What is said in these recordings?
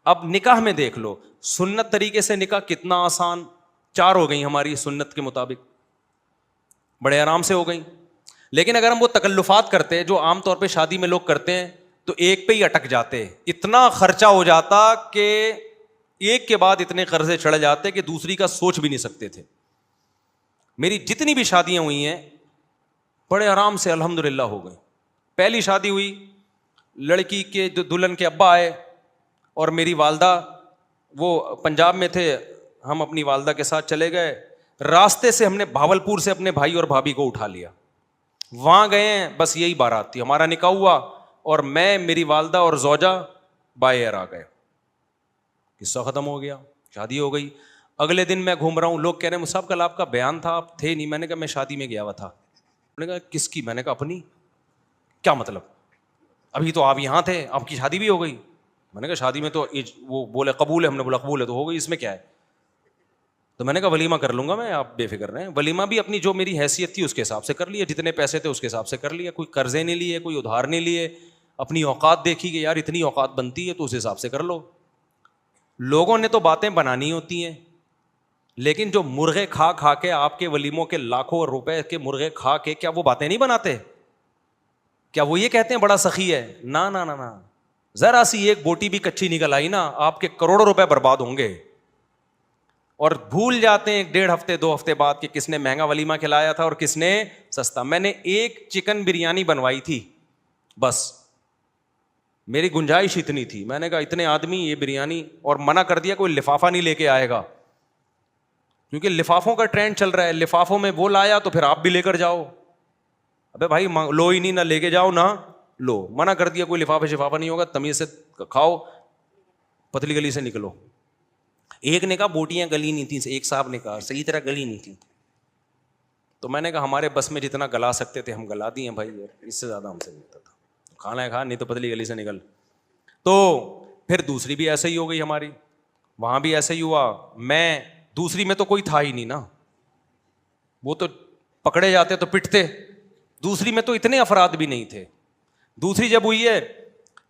اب نکاح میں دیکھ لو, سنت طریقے سے نکاح کتنا آسان, 4 ہو گئی ہماری سنت کے مطابق, بڑے آرام سے ہو گئی. لیکن اگر ہم وہ تکلفات کرتے جو عام طور پہ شادی میں لوگ کرتے ہیں تو ایک پہ ہی اٹک جاتے, اتنا خرچہ ہو جاتا کہ ایک کے بعد اتنے قرضے چڑھ جاتے کہ دوسری کا سوچ بھی نہیں سکتے تھے. میری جتنی بھی شادیاں ہوئی ہیں بڑے آرام سے الحمدللہ ہو گئی. پہلی شادی ہوئی, لڑکی کے جو دلہن کے ابا آئے اور میری والدہ, وہ پنجاب میں تھے, ہم اپنی والدہ کے ساتھ چلے گئے. راستے سے ہم نے بھاولپور سے اپنے بھائی اور بھابھی کو اٹھا لیا, وہاں گئے ہیں, بس یہی بارات تھی, ہمارا نکاح ہوا اور میں, میری والدہ اور زوجہ بائی ایئر آ گئے, قصہ ختم ہو گیا, شادی ہو گئی. اگلے دن میں گھوم رہا ہوں, لوگ کہہ رہے ہیں مصعب کل آپ کا بیان تھا, آپ تھے نہیں. میں نے کہا میں شادی میں گیا ہوا تھا. میں نے کہا کس کی؟ میں نے کہا اپنی. کیا مطلب؟ ابھی تو آپ یہاں تھے, آپ کی شادی بھی ہو گئی. میں نے کہا شادی میں تو وہ بولے قبول ہے, ہم نے بولا قبول ہے تو ہو گئی, اس میں کیا ہے. تو میں نے کہا ولیمہ کر لوں گا میں, آپ بے فکر رہیں. ولیمہ بھی اپنی جو میری حیثیت تھی اس کے حساب سے کر لیا, جتنے پیسے تھے اس کے حساب سے کر لیا, کوئی قرضے نہیں لیے, کوئی ادھار نہیں لیے, اپنی اوقات دیکھی کہ یار اتنی اوقات بنتی ہے تو اس حساب سے کر لو. لوگوں نے تو باتیں بنانی ہوتی ہیں, لیکن جو مرغے کھا کھا کے آپ کے ولیموں کے لاکھوں روپے کے مرغے کھا کے, کیا وہ باتیں نہیں بناتے؟ کیا وہ یہ کہتے ہیں بڑا سخی ہے؟ نا نا نا نا, ذرا سی ایک بوٹی بھی کچی نکل آئی نا, آپ کے کروڑوں روپے برباد ہوں گے. اور بھول جاتے ہیں 1.5 ہفتے 2 ہفتے بعد کہ کس نے مہنگا ولیمہ کھلایا تھا اور کس نے سستا. میں نے ایک چکن بریانی بنوائی تھی بس, میری گنجائش اتنی تھی. میں نے کہا اتنے آدمی یہ بریانی, اور منع کر دیا کوئی لفافہ نہیں لے کے آئے گا, کیونکہ لفافوں کا ٹرینڈ چل رہا ہے. لفافوں میں وہ لایا تو پھر آپ بھی لے کر جاؤ. ابے بھائی لو ہی نہیں, نہ لے کے جاؤ نہ لو. منع کر دیا کوئی لفافہ شفافہ نہیں ہوگا, تمیز سے کھاؤ, پتلی گلی سے نکلو. ایک نے کہا بوٹیاں گلی نہیں تھیں, ایک صاحب نے کہا صحیح طرح گلی نہیں تھیں. تو میں نے کہا ہمارے بس میں جتنا گلا سکتے تھے ہم گلا دیے بھائی, اس سے زیادہ ہم سے نہیں ہوتا تھا. کھانا ہے کھا, نہیں تو پتلی گلی سے نکل. تو پھر دوسری بھی ایسے ہی ہو گئی ہماری, وہاں بھی ایسے ہی ہوا. میں دوسری میں تو کوئی تھا ہی نہیں نا, وہ تو پکڑے جاتے تو پٹتے. دوسری میں تو اتنے افراد بھی نہیں تھے. دوسری جب ہوئی ہے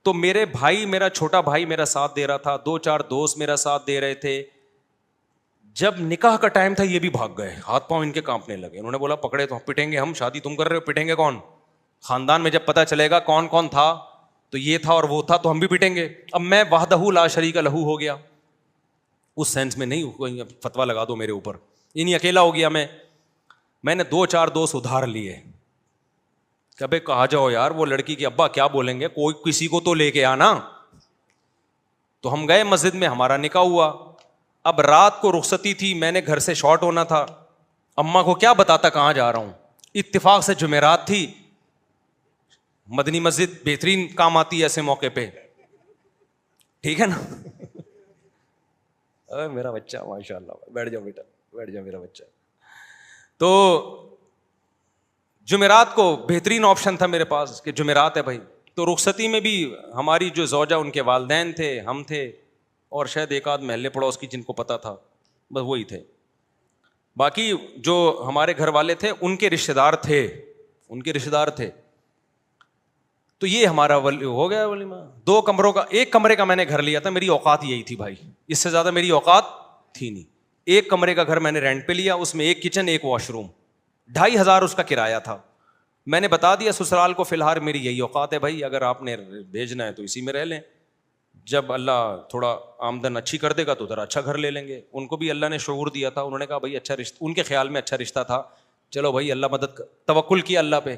تو میرے بھائی, میرا چھوٹا بھائی میرا ساتھ دے رہا تھا, 2-4 دوست میرا ساتھ دے رہے تھے. جب نکاح کا ٹائم تھا یہ بھی بھاگ گئے, ہاتھ پاؤں ان کے کانپنے لگے. انہوں نے بولا پکڑے تو پٹیں گے ہم, شادی تم کر رہے ہو, پٹیں گے کون؟ خاندان میں جب پتہ چلے گا کون کون تھا تو یہ تھا اور وہ تھا تو ہم بھی پٹیں گے. اب میں وحدہ لا شریک لہ ہو گیا, اس سینس میں نہیں فتویٰ لگا دو میرے اوپر, یہ نہیں اکیلا ہو گیا میں نے 2-4 دوست ادھار لیے کہ ابے کہا جاؤ یار, وہ لڑکی کے ابا کیا بولیں گے, کوئی کسی کو تو لے کے آنا. تو ہم گئے مسجد میں, ہمارا نکاح ہوا. اب رات کو رخصتی تھی, میں نے گھر سے شارٹ ہونا تھا, اماں کو کیا بتاتا کہاں جا رہا ہوں. اتفاق سے جمعرات تھی, مدنی مسجد بہترین کام آتی ہے ایسے موقع پہ, ٹھیک ہے نا. میرا بچہ ماشاء اللہ, بیٹھ جاؤ بیٹا, بیٹھ جاؤ میرا بچہ. تو جمعرات کو بہترین آپشن تھا میرے پاس کہ جمعرات ہے بھائی. تو رخصتی میں بھی ہماری جو زوجہ, ان کے والدین تھے, ہم تھے, اور شاید ایک آدھ محلے پڑوس کی جن کو پتہ تھا, بس وہی تھے. باقی جو ہمارے گھر والے تھے ان کے رشتے دار تھے. تو یہ ہمارا ہو گیا ولیمہ. 2 کمروں کا, 1 کمرے کا میں نے گھر لیا تھا, میری اوقات یہی تھی بھائی, اس سے زیادہ میری اوقات تھی نہیں. 1 کمرے کا گھر میں نے رینٹ پہ لیا, اس میں 1 کچن 1 واش روم, 2,500 اس کا کرایہ تھا. میں نے بتا دیا سسرال کو فی الحال میری یہی اوقات ہے بھائی, اگر آپ نے بھیجنا ہے تو اسی میں رہ لیں, جب اللہ تھوڑا آمدن اچھی کر دے گا تو ذرا اچھا گھر لے لیں گے. ان کو بھی اللہ نے شعور دیا تھا, انہوں نے کہا بھائی اچھا رشتہ, ان کے خیال میں اچھا رشتہ تھا, چلو بھائی اللہ مدد, توکل کیا اللہ پہ,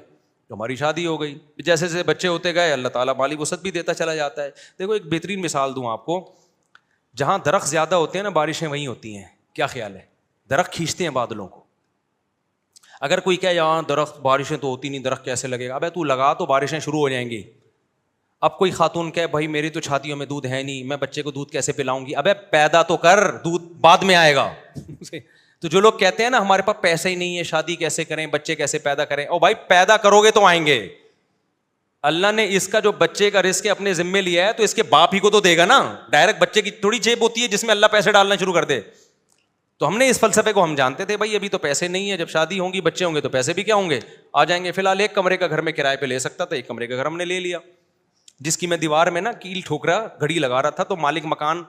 تو ہماری شادی ہو گئی. جیسے جیسے بچے ہوتے گئے اللہ تعالیٰ مالی وسعت بھی دیتا چلا جاتا ہے. دیکھو ایک بہترین مثال دوں آپ کو, جہاں درخت زیادہ ہوتے ہیں نا بارشیں وہیں ہوتی ہیں. کیا خیال ہے؟ درخت کھینچتے ہیں بادلوں کو. اگر کوئی کہے یہاں درخت بارشیں تو ہوتی نہیں, درخت کیسے لگے گا, ابے تو لگا تو بارشیں شروع ہو جائیں گی. اب کوئی خاتون کہے بھائی میری تو چھاتیوں میں دودھ ہے نہیں, میں بچے کو دودھ کیسے پلاؤں گی, ابے پیدا تو کر, دودھ بعد میں آئے گا. تو جو لوگ کہتے ہیں نا ہمارے پاس پیسے ہی نہیں ہے, شادی کیسے کریں, بچے کیسے پیدا کریں, او بھائی پیدا کرو گے تو آئیں گے. اللہ نے اس کا جو بچے کا رزق اپنے ذمے لیا ہے تو اس کے باپ ہی کو تو دے گا نا. ڈائریکٹ بچے کی تھوڑی جیب ہوتی ہے جس میں اللہ پیسے ڈالنا شروع کر دے. تو ہم نے اس فلسفے کو ہم جانتے تھے بھائی ابھی تو پیسے نہیں ہے, جب شادی ہوں گی بچے ہوں گے تو پیسے بھی کیا ہوں گے, آ جائیں گے. فی الحال 1 کمرے کا گھر میں کرائے پہ لے سکتا تھا, 1 کمرے کا گھر ہم نے لے لیا, جس کی میں دیوار میں نا کیل ٹھوک رہا, گھڑی لگا رہا تھا. تو مالک مکان